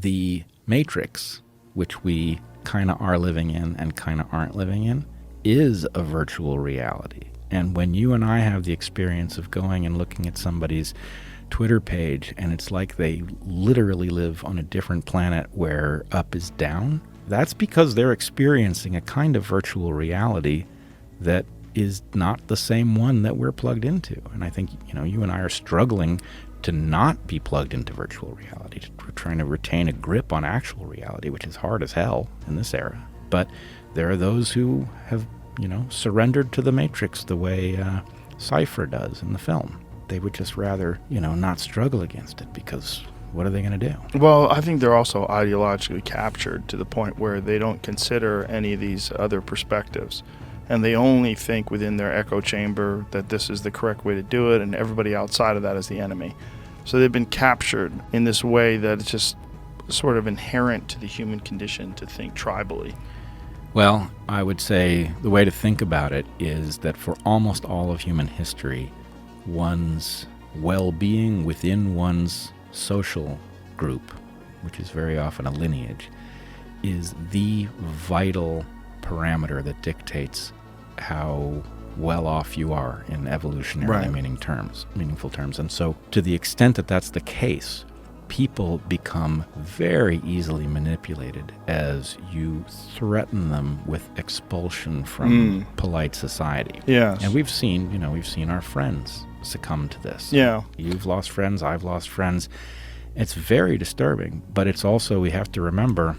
the matrix, which we kind of are living in and kind of aren't living in, is a virtual reality. And when you and I have the experience of going and looking at somebody's Twitter page and it's like they literally live on a different planet where up is down, that's because they're experiencing a kind of virtual reality that is not the same one that we're plugged into. And I think, you and I are struggling to not be plugged into virtual reality. We're trying to retain a grip on actual reality, which is hard as hell in this era. But there are those who have, surrendered to the matrix the way Cypher does in the film. They would just rather, not struggle against it, because what are they going to do? Well, I think they're also ideologically captured to the point where they don't consider any of these other perspectives. And they only think within their echo chamber that this is the correct way to do it, and everybody outside of that is the enemy. So they've been captured in this way that it's just sort of inherent to the human condition to think tribally. Well, I would say the way to think about it is that for almost all of human history, one's well-being within one's social group, which is very often a lineage, is the vital parameter that dictates how well off you are in evolutionary meaningful terms. And so to the extent that that's the case, people become very easily manipulated as you threaten them with expulsion from polite society. Yes. And we've seen our friends succumb to this. Yeah. You've lost friends, I've lost friends. It's very disturbing, but it's also, we have to remember,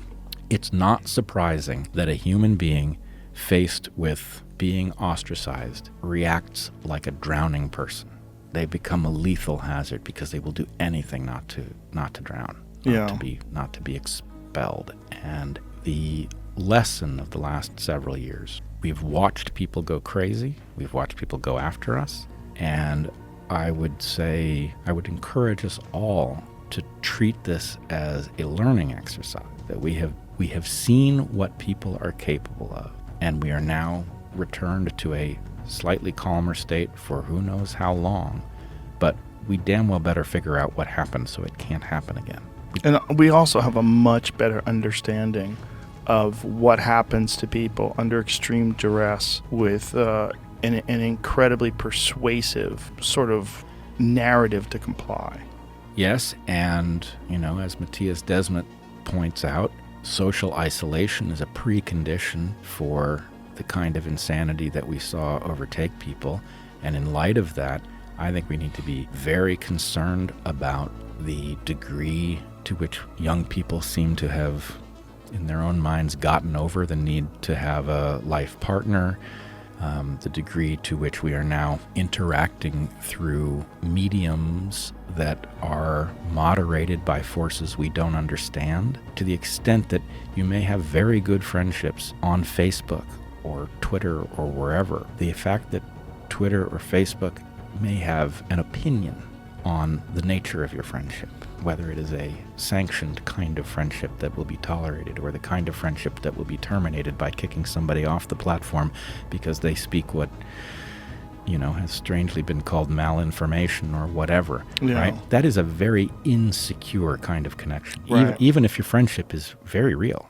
it's not surprising that a human being faced with being ostracized reacts like a drowning person. They become a lethal hazard because they will do anything not to drown, not to be expelled. And the lesson of the last several years, we've watched people go crazy, we've watched people go after us, and I would encourage us all to treat this as a learning exercise, that we have seen what people are capable of, and we are now returned to a slightly calmer state for who knows how long, but we damn well better figure out what happened so it can't happen again. And we also have a much better understanding of what happens to people under extreme duress with an incredibly persuasive sort of narrative to comply. Yes, and, as Matthias Desmet points out, social isolation is a precondition for the kind of insanity that we saw overtake people. And in light of that, I think we need to be very concerned about the degree to which young people seem to have, in their own minds, gotten over the need to have a life partner, the degree to which we are now interacting through mediums that are moderated by forces we don't understand, to the extent that you may have very good friendships on Facebook or Twitter or wherever. The fact that Twitter or Facebook may have an opinion on the nature of your friendship, whether it is a sanctioned kind of friendship that will be tolerated or the kind of friendship that will be terminated by kicking somebody off the platform because they speak what, has strangely been called malinformation or whatever, right? That is a very insecure kind of connection, right. even if your friendship is very real.